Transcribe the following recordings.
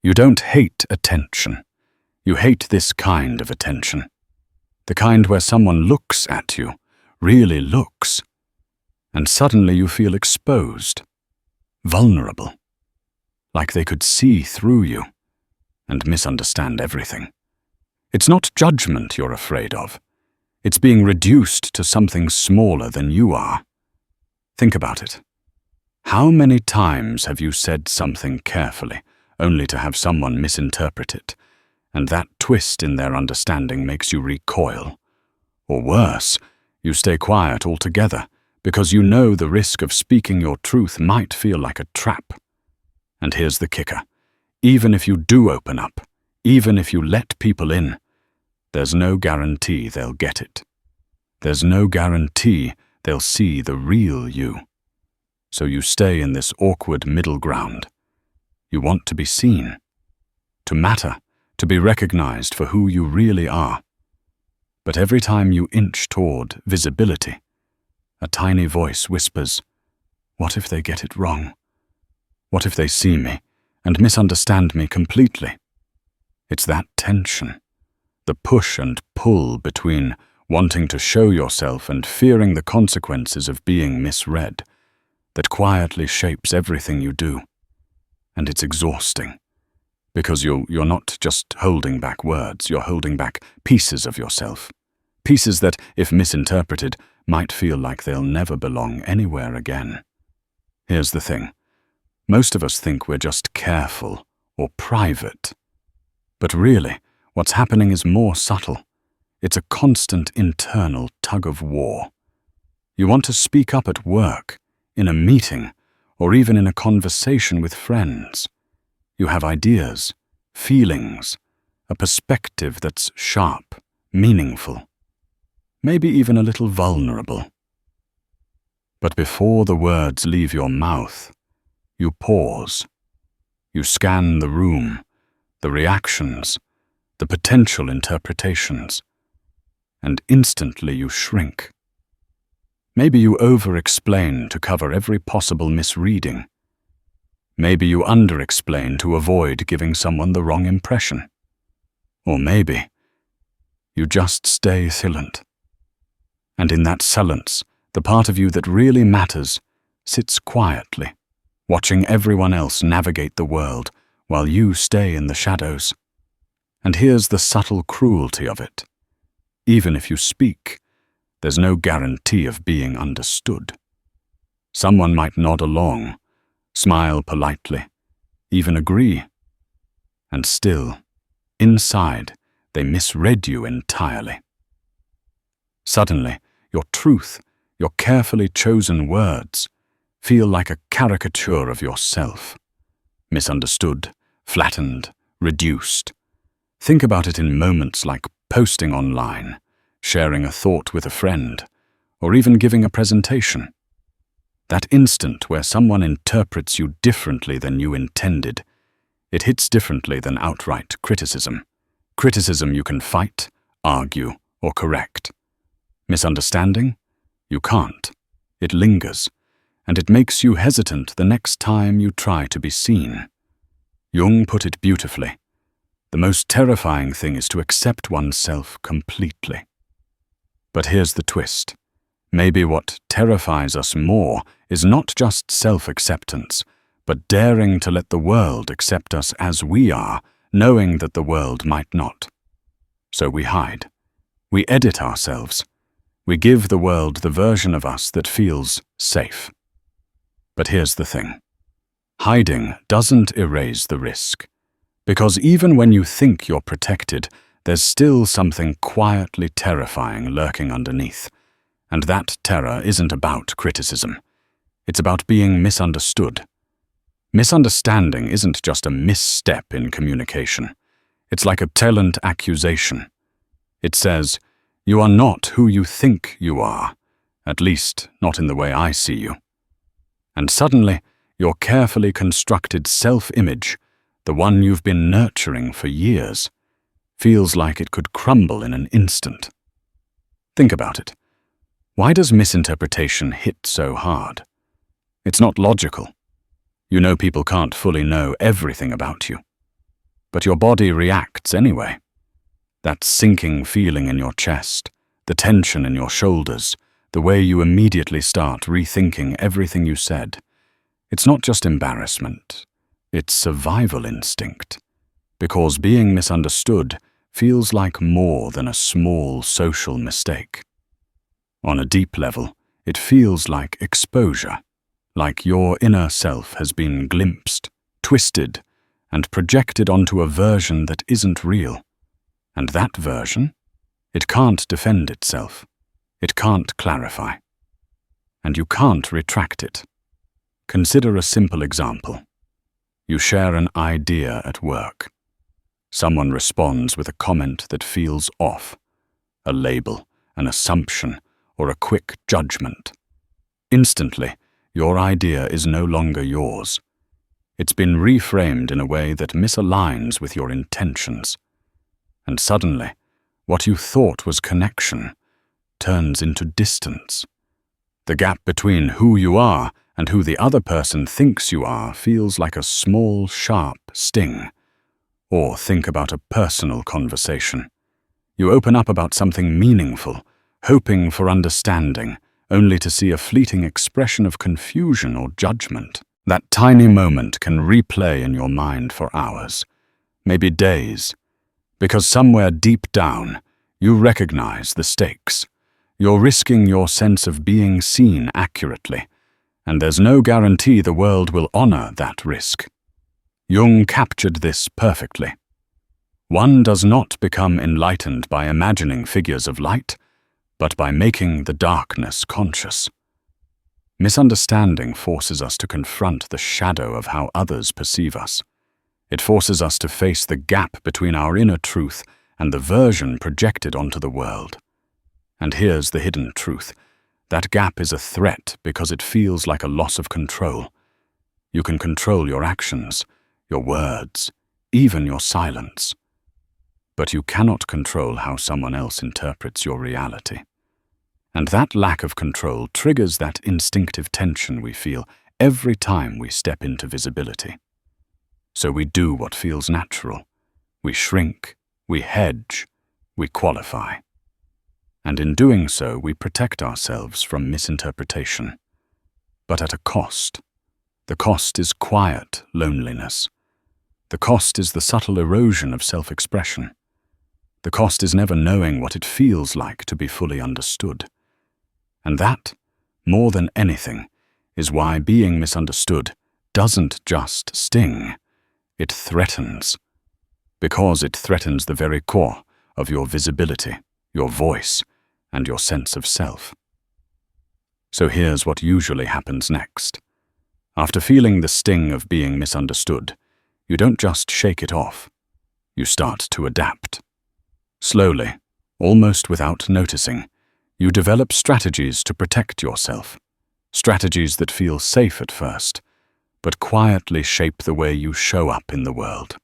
You don't hate attention. You hate this kind of attention. The kind where someone looks at you, really looks, and suddenly you feel exposed, vulnerable, like they could see through you and misunderstand everything. It's not judgment you're afraid of. It's being reduced to something smaller than you are. Think about it. How many times have you said something carefully, only to have someone misinterpret it, and that twist in their understanding makes you recoil? Or worse, you stay quiet altogether because you know the risk of speaking your truth might feel like a trap. And here's the kicker. Even if you do open up, even if you let people in, there's no guarantee they'll get it. There's no guarantee they'll see the real you. So you stay in this awkward middle ground. You want to be seen, to matter, to be recognized for who you really are. But every time you inch toward visibility, a tiny voice whispers, "What if they get it wrong? What if they see me and misunderstand me completely?" It's that tension, the push and pull between wanting to show yourself and fearing the consequences of being misread, that quietly shapes everything you do. And it's exhausting, because you're not just holding back words, you're holding back pieces of yourself. Pieces that, if misinterpreted, might feel like they'll never belong anywhere again. Here's the thing. Most of us think we're just careful or private. But really, what's happening is more subtle. It's a constant internal tug-of-war. You want to speak up at work, in a meeting, or even in a conversation with friends. You have ideas, feelings, a perspective that's sharp, meaningful, maybe even a little vulnerable. But before the words leave your mouth, you pause. You scan the room, the reactions, the potential interpretations, and instantly you shrink. Maybe you over-explain to cover every possible misreading. Maybe you under-explain to avoid giving someone the wrong impression. Or maybe you just stay silent. And in that silence, the part of you that really matters sits quietly, watching everyone else navigate the world while you stay in the shadows. And here's the subtle cruelty of it. Even if you speak, there's no guarantee of being understood. Someone might nod along, smile politely, even agree. And still, inside, they misread you entirely. Suddenly, your truth, your carefully chosen words, feel like a caricature of yourself. Misunderstood, flattened, reduced. Think about it in moments like posting online, sharing a thought with a friend, or even giving a presentation. That instant where someone interprets you differently than you intended, it hits differently than outright criticism. Criticism you can fight, argue, or correct. Misunderstanding? You can't. It lingers, and it makes you hesitant the next time you try to be seen. Jung put it beautifully. The most terrifying thing is to accept oneself completely. But here's the twist. Maybe what terrifies us more is not just self-acceptance, but daring to let the world accept us as we are, knowing that the world might not. So we hide. We edit ourselves. We give the world the version of us that feels safe. But here's the thing. Hiding doesn't erase the risk. Because even when you think you're protected, there's still something quietly terrifying lurking underneath. And that terror isn't about criticism. It's about being misunderstood. Misunderstanding isn't just a misstep in communication. It's like a talent accusation. It says, "You are not who you think you are, at least not in the way I see you." And suddenly, your carefully constructed self-image, the one you've been nurturing for years, feels like it could crumble in an instant. Think about it. Why does misinterpretation hit so hard? It's not logical. You know people can't fully know everything about you. but your body reacts anyway. That sinking feeling in your chest, the tension in your shoulders, the way you immediately start rethinking everything you said. It's not just embarrassment, it's survival instinct. Because being misunderstood feels like more than a small social mistake. On a deep level, it feels like exposure, like your inner self has been glimpsed, twisted, and projected onto a version that isn't real. And that version, it can't defend itself. It can't clarify. And you can't retract it. Consider a simple example. You share an idea at work. Someone responds with a comment that feels off, a label, an assumption, or a quick judgment. Instantly, your idea is no longer yours. It's been reframed in a way that misaligns with your intentions. And suddenly, what you thought was connection turns into distance. The gap between who you are and who the other person thinks you are feels like a small, sharp sting. Or think about a personal conversation. You open up about something meaningful, hoping for understanding, only to see a fleeting expression of confusion or judgment. That tiny moment can replay in your mind for hours, maybe days, because somewhere deep down, you recognize the stakes. You're risking your sense of being seen accurately, and there's no guarantee the world will honor that risk. Jung captured this perfectly. One does not become enlightened by imagining figures of light, but by making the darkness conscious. Misunderstanding forces us to confront the shadow of how others perceive us. It forces us to face the gap between our inner truth and the version projected onto the world. And here's the hidden truth. That gap is a threat because it feels like a loss of control. You can control your actions, your words, even your silence. But you cannot control how someone else interprets your reality. And that lack of control triggers that instinctive tension we feel every time we step into visibility. So we do what feels natural. We shrink, we hedge, we qualify. And in doing so, we protect ourselves from misinterpretation. But at a cost. The cost is quiet loneliness. The cost is the subtle erosion of self-expression. The cost is never knowing what it feels like to be fully understood. And that, more than anything, is why being misunderstood doesn't just sting, it threatens. Because it threatens the very core of your visibility, your voice, and your sense of self. So here's what usually happens next. After feeling the sting of being misunderstood, you don't just shake it off. You start to adapt. Slowly, almost without noticing, you develop strategies to protect yourself. Strategies that feel safe at first, but quietly shape the way you show up in the world.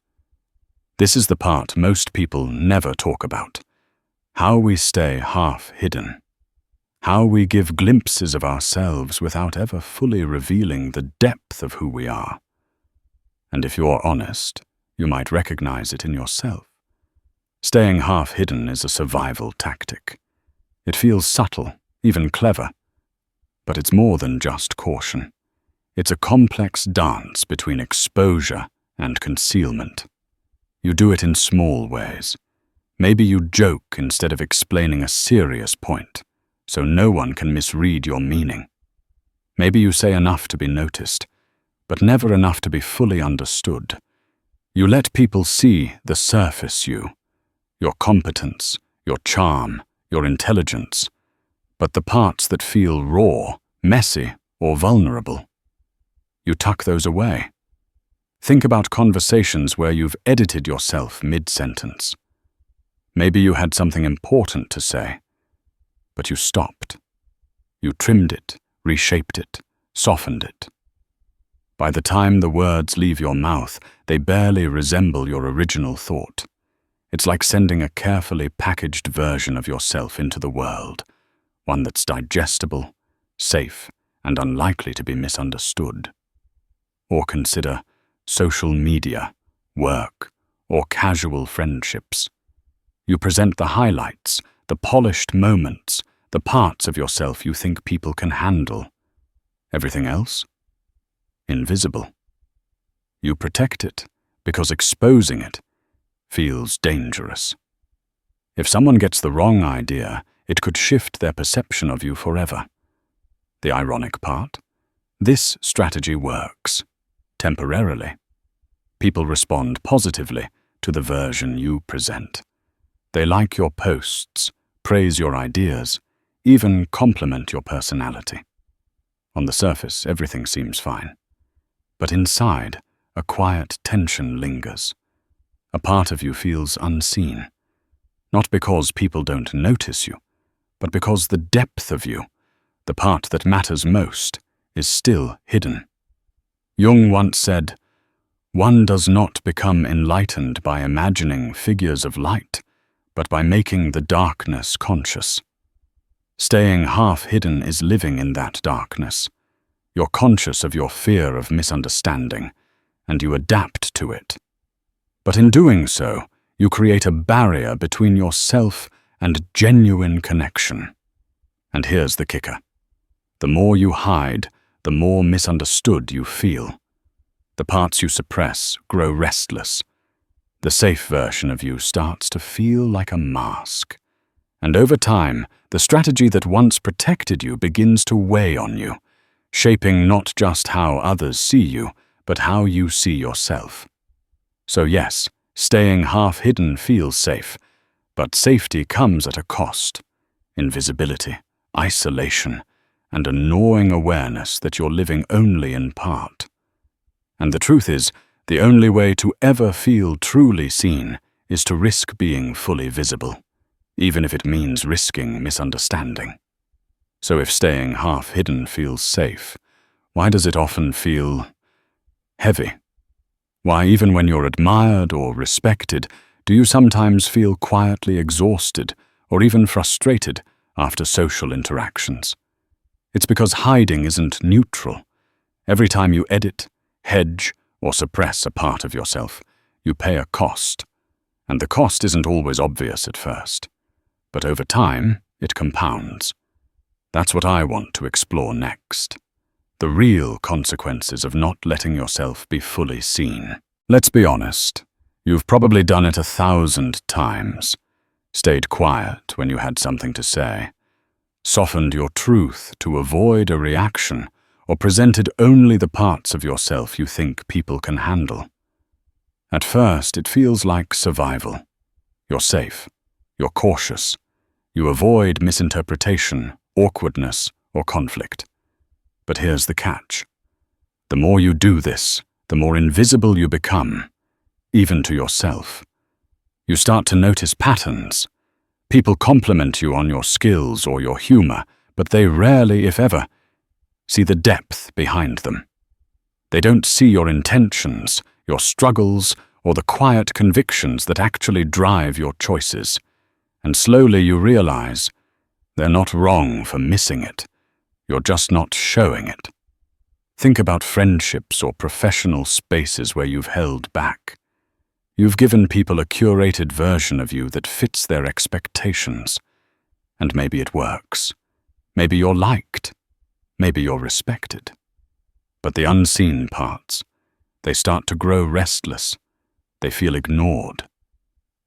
This is the part most people never talk about. How we stay half hidden. How we give glimpses of ourselves without ever fully revealing the depth of who we are. And if you're honest, you might recognize it in yourself. Staying half hidden is a survival tactic. It feels subtle, even clever. But it's more than just caution. It's a complex dance between exposure and concealment. You do it in small ways. Maybe you joke instead of explaining a serious point, so no one can misread your meaning. Maybe you say enough to be noticed, but never enough to be fully understood. You let people see the surface you, your competence, your charm, your intelligence, but the parts that feel raw, messy, or vulnerable, you tuck those away. Think about conversations where you've edited yourself mid-sentence. Maybe you had something important to say, but you stopped. You trimmed it, reshaped it, softened it. By the time the words leave your mouth, they barely resemble your original thought. It's like sending a carefully packaged version of yourself into the world, one that's digestible, safe, and unlikely to be misunderstood. Or consider social media, work, or casual friendships. You present the highlights, the polished moments, the parts of yourself you think people can handle. Everything else? Invisible. You protect it because exposing it feels dangerous. If someone gets the wrong idea, it could shift their perception of you forever. The ironic part? This strategy works. Temporarily. People respond positively to the version you present. They like your posts, praise your ideas, even compliment your personality. On the surface, everything seems fine. But inside, a quiet tension lingers. A part of you feels unseen. Not because people don't notice you, but because the depth of you, the part that matters most, is still hidden. Jung once said, "One does not become enlightened by imagining figures of light, but by making the darkness conscious." Staying half-hidden is living in that darkness. You're conscious of your fear of misunderstanding, and you adapt to it. But in doing so, you create a barrier between yourself and genuine connection. And here's the kicker. The more you hide, the more misunderstood you feel. The parts you suppress grow restless. The safe version of you starts to feel like a mask. And over time, the strategy that once protected you begins to weigh on you, shaping not just how others see you, but how you see yourself. So yes, staying half-hidden feels safe, but safety comes at a cost. Invisibility, isolation, and a gnawing awareness that you're living only in part. And the truth is, the only way to ever feel truly seen is to risk being fully visible, even if it means risking misunderstanding. So if staying half-hidden feels safe, why does it often feel heavy? Why, even when you're admired or respected, do you sometimes feel quietly exhausted or even frustrated after social interactions? It's because hiding isn't neutral. Every time you edit, hedge, or suppress a part of yourself, you pay a cost. And the cost isn't always obvious at first. But over time, it compounds. That's what I want to explore next. The real consequences of not letting yourself be fully seen. Let's be honest. You've probably done it 1,000 times. Stayed quiet when you had something to say. Softened your truth to avoid a reaction, or presented only the parts of yourself you think people can handle. At first, it feels like survival. You're safe. You're cautious. You avoid misinterpretation, awkwardness, or conflict. But here's the catch. The more you do this, the more invisible you become, even to yourself. You start to notice patterns. People compliment you on your skills or your humor, but they rarely, if ever, see the depth behind them. They don't see your intentions, your struggles, or the quiet convictions that actually drive your choices. And slowly you realize they're not wrong for missing it. You're just not showing it. Think about friendships or professional spaces where you've held back. You've given people a curated version of you that fits their expectations. And maybe it works. Maybe you're liked. Maybe you're respected. But the unseen parts, they start to grow restless. They feel ignored.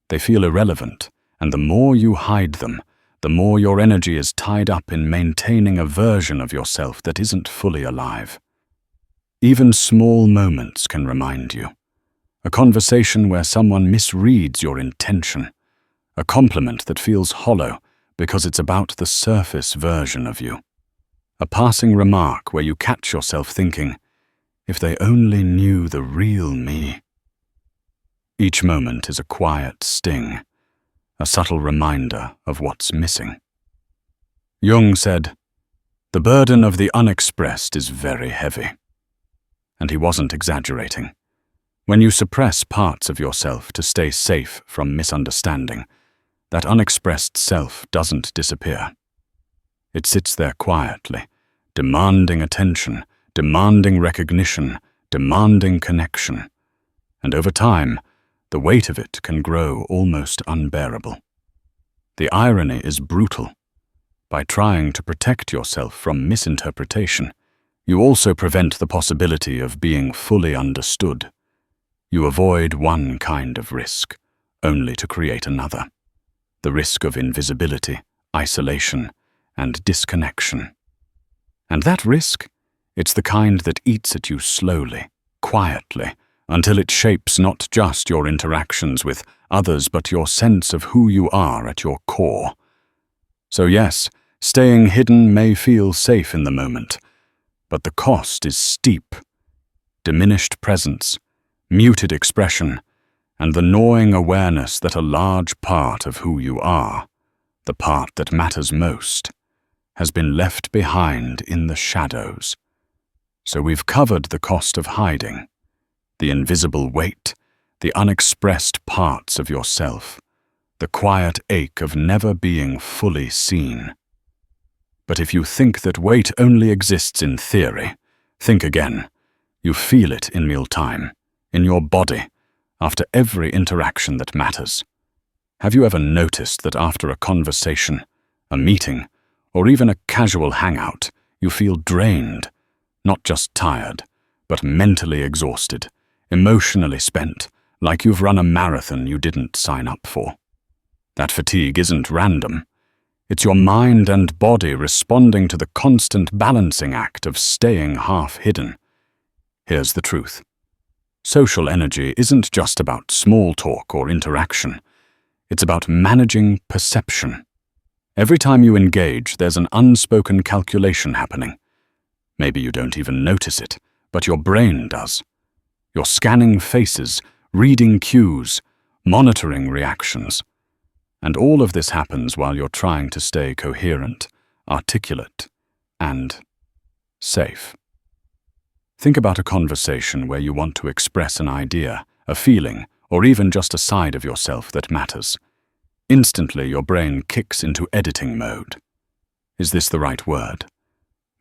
They feel irrelevant, and the more you hide them, the more your energy is tied up in maintaining a version of yourself that isn't fully alive. Even small moments can remind you. A conversation where someone misreads your intention. A compliment that feels hollow because it's about the surface version of you. A passing remark where you catch yourself thinking, if they only knew the real me. Each moment is a quiet sting, a subtle reminder of what's missing. Jung said, "The burden of the unexpressed is very heavy." And he wasn't exaggerating. When you suppress parts of yourself to stay safe from misunderstanding, that unexpressed self doesn't disappear. It sits there quietly, demanding attention, demanding recognition, demanding connection. And over time, the weight of it can grow almost unbearable. The irony is brutal. By trying to protect yourself from misinterpretation, you also prevent the possibility of being fully understood. You avoid one kind of risk, only to create another. The risk of invisibility, isolation, and disconnection. And that risk, it's the kind that eats at you slowly, quietly, until it shapes not just your interactions with others but your sense of who you are at your core. So yes, staying hidden may feel safe in the moment, but the cost is steep. Diminished presence, muted expression, and the gnawing awareness that a large part of who you are, the part that matters most, has been left behind in the shadows. So we've covered the cost of hiding, the invisible weight, the unexpressed parts of yourself, the quiet ache of never being fully seen. But if you think that weight only exists in theory, think again. You feel it in mealtime, in your body, after every interaction that matters. Have you ever noticed that after a conversation, a meeting, or even a casual hangout, you feel drained, not just tired, but mentally exhausted, emotionally spent, like you've run a marathon you didn't sign up for? That fatigue isn't random. It's your mind and body responding to the constant balancing act of staying half hidden. Here's the truth. Social energy isn't just about small talk or interaction. It's about managing perception. Every time you engage, there's an unspoken calculation happening. Maybe you don't even notice it, but your brain does. You're scanning faces, reading cues, monitoring reactions. And all of this happens while you're trying to stay coherent, articulate, and safe. Think about a conversation where you want to express an idea, a feeling, or even just a side of yourself that matters. Instantly, your brain kicks into editing mode. Is this the right word?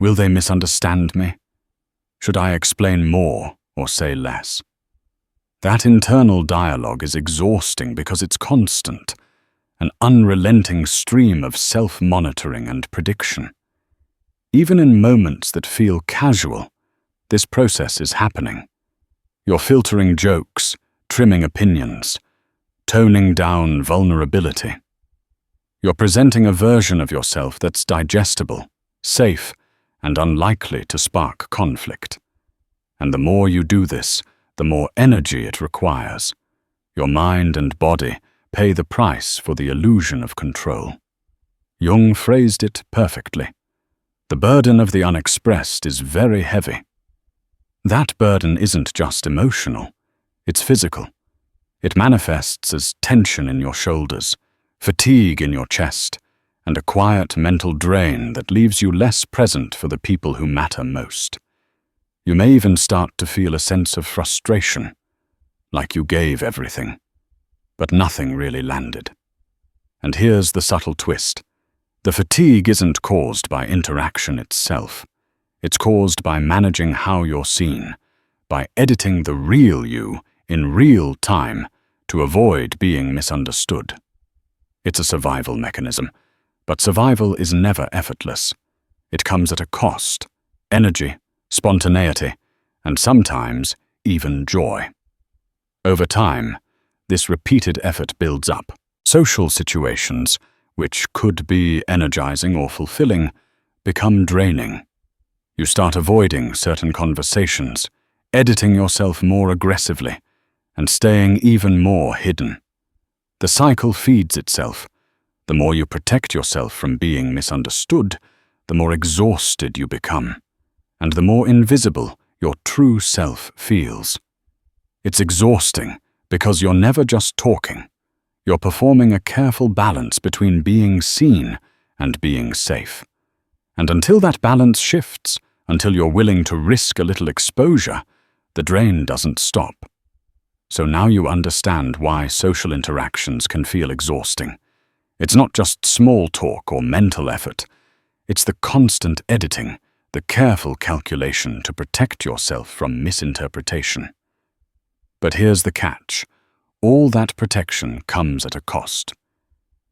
Will they misunderstand me? Should I explain more or say less? That internal dialogue is exhausting because it's constant, an unrelenting stream of self-monitoring and prediction. Even in moments that feel casual, this process is happening. You're filtering jokes, trimming opinions, toning down vulnerability. You're presenting a version of yourself that's digestible, safe, and unlikely to spark conflict. And the more you do this, the more energy it requires. Your mind and body pay the price for the illusion of control. Jung phrased it perfectly. The burden of the unexpressed is very heavy. That burden isn't just emotional, it's physical. It manifests as tension in your shoulders, fatigue in your chest, and a quiet mental drain that leaves you less present for the people who matter most. You may even start to feel a sense of frustration, like you gave everything, but nothing really landed. And here's the subtle twist. The fatigue isn't caused by interaction itself. It's caused by managing how you're seen, by editing the real you in real time to avoid being misunderstood. It's a survival mechanism, but survival is never effortless. It comes at a cost: energy, spontaneity, and sometimes even joy. Over time, this repeated effort builds up. Social situations, which could be energizing or fulfilling, become draining. You start avoiding certain conversations, editing yourself more aggressively, and staying even more hidden. The cycle feeds itself. The more you protect yourself from being misunderstood, the more exhausted you become, and the more invisible your true self feels. It's exhausting because you're never just talking. You're performing a careful balance between being seen and being safe. And until that balance shifts, until you're willing to risk a little exposure, the drain doesn't stop. So now you understand why social interactions can feel exhausting. It's not just small talk or mental effort. It's the constant editing, the careful calculation to protect yourself from misinterpretation. But here's the catch. all that protection comes at a cost.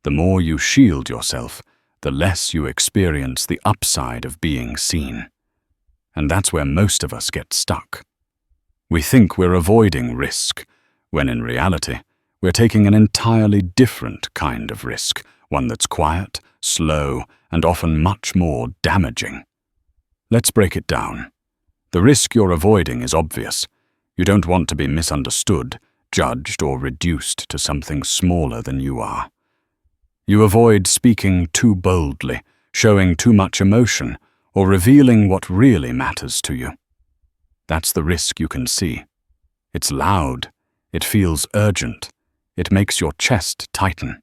The more you shield yourself, the less you experience the upside of being seen. And that's where most of us get stuck. We think we're avoiding risk, when in reality, we're taking an entirely different kind of risk, one that's quiet, slow, and often much more damaging. Let's break it down. The risk you're avoiding is obvious. You don't want to be misunderstood, judged, or reduced to something smaller than you are. You avoid speaking too boldly, showing too much emotion, or revealing what really matters to you. That's the risk you can see. It's loud. It feels urgent. It makes your chest tighten.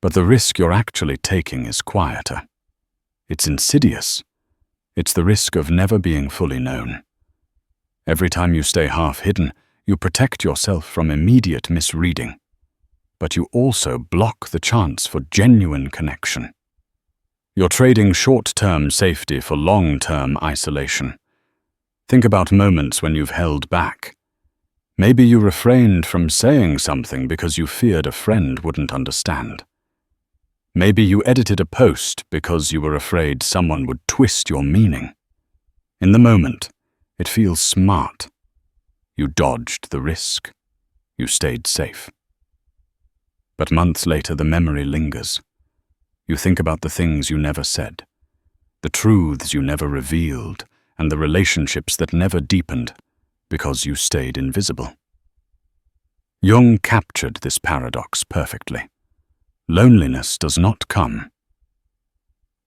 But the risk you're actually taking is quieter. It's insidious. It's the risk of never being fully known. Every time you stay half hidden, you protect yourself from immediate misreading. But you also block the chance for genuine connection. You're trading short-term safety for long-term isolation. Think about moments when you've held back. Maybe you refrained from saying something because you feared a friend wouldn't understand. Maybe you edited a post because you were afraid someone would twist your meaning. In the moment, it feels smart. You dodged the risk. You stayed safe. But months later, the memory lingers. You think about the things you never said, the truths you never revealed, and the relationships that never deepened because you stayed invisible. Jung captured this paradox perfectly. Loneliness does not come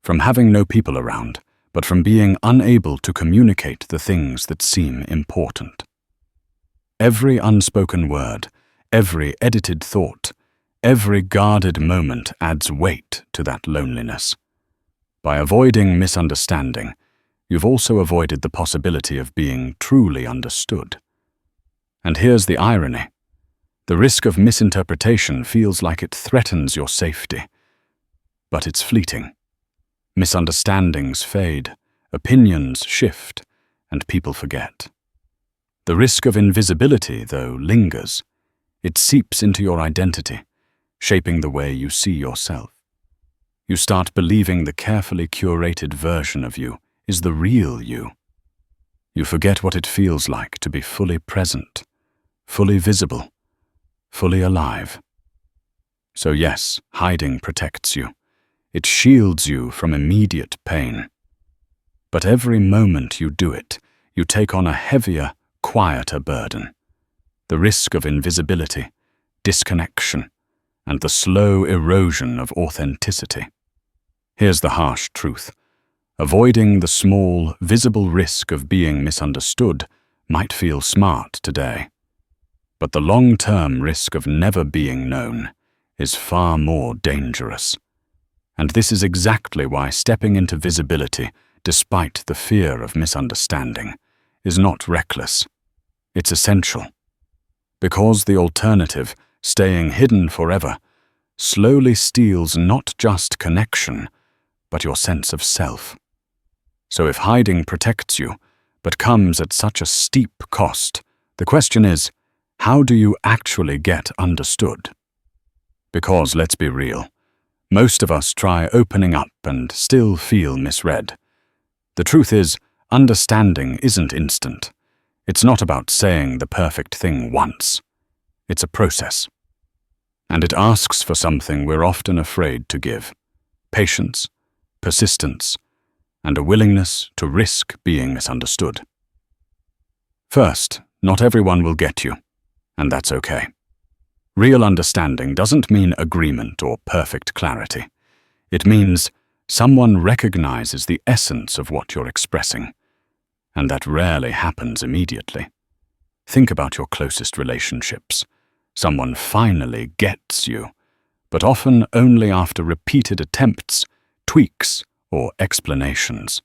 from having no people around, but from being unable to communicate the things that seem important. Every unspoken word, every edited thought, every guarded moment adds weight to that loneliness. By avoiding misunderstanding, you've also avoided the possibility of being truly understood. And here's the irony. The risk of misinterpretation feels like it threatens your safety. But it's fleeting. Misunderstandings fade, opinions shift, and people forget. The risk of invisibility, though, lingers. It seeps into your identity, shaping the way you see yourself. You start believing the carefully curated version of you is the real you. You forget what it feels like to be fully present, fully visible, fully alive. So yes, hiding protects you. It shields you from immediate pain. But every moment you do it, you take on a heavier, quieter burden. The risk of invisibility, disconnection, and the slow erosion of authenticity. Here's the harsh truth. Avoiding the small, visible risk of being misunderstood might feel smart today. But the long-term risk of never being known is far more dangerous. And this is exactly why stepping into visibility, despite the fear of misunderstanding, is not reckless. It's essential. Because the alternative, staying hidden forever, slowly steals not just connection, but your sense of self. So if hiding protects you, but comes at such a steep cost, the question is, how do you actually get understood? Because, let's be real, most of us try opening up and still feel misread. The truth is, understanding isn't instant. It's not about saying the perfect thing once. It's a process. And it asks for something we're often afraid to give: patience, persistence, and a willingness to risk being misunderstood. First, not everyone will get you, and that's okay. Real understanding doesn't mean agreement or perfect clarity. It means someone recognizes the essence of what you're expressing, and that rarely happens immediately. Think about your closest relationships. Someone finally gets you, but often only after repeated attempts, tweaks, or explanations.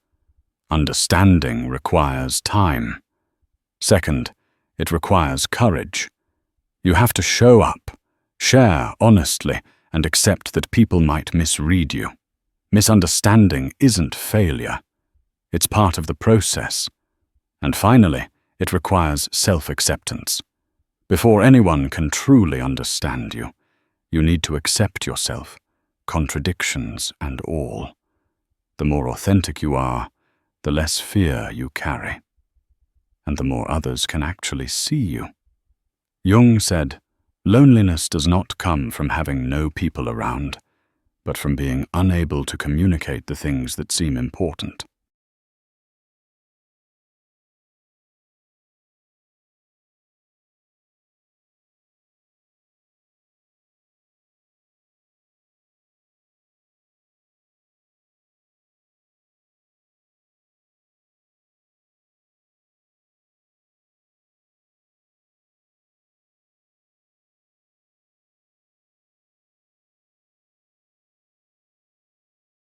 Understanding requires time. Second, it requires courage. You have to show up, share honestly, and accept that people might misread you. Misunderstanding isn't failure. It's part of the process. And finally, it requires self-acceptance. Before anyone can truly understand you, you need to accept yourself, contradictions and all. The more authentic you are, the less fear you carry, and the more others can actually see you. Jung said, "Loneliness does not come from having no people around, but from being unable to communicate the things that seem important."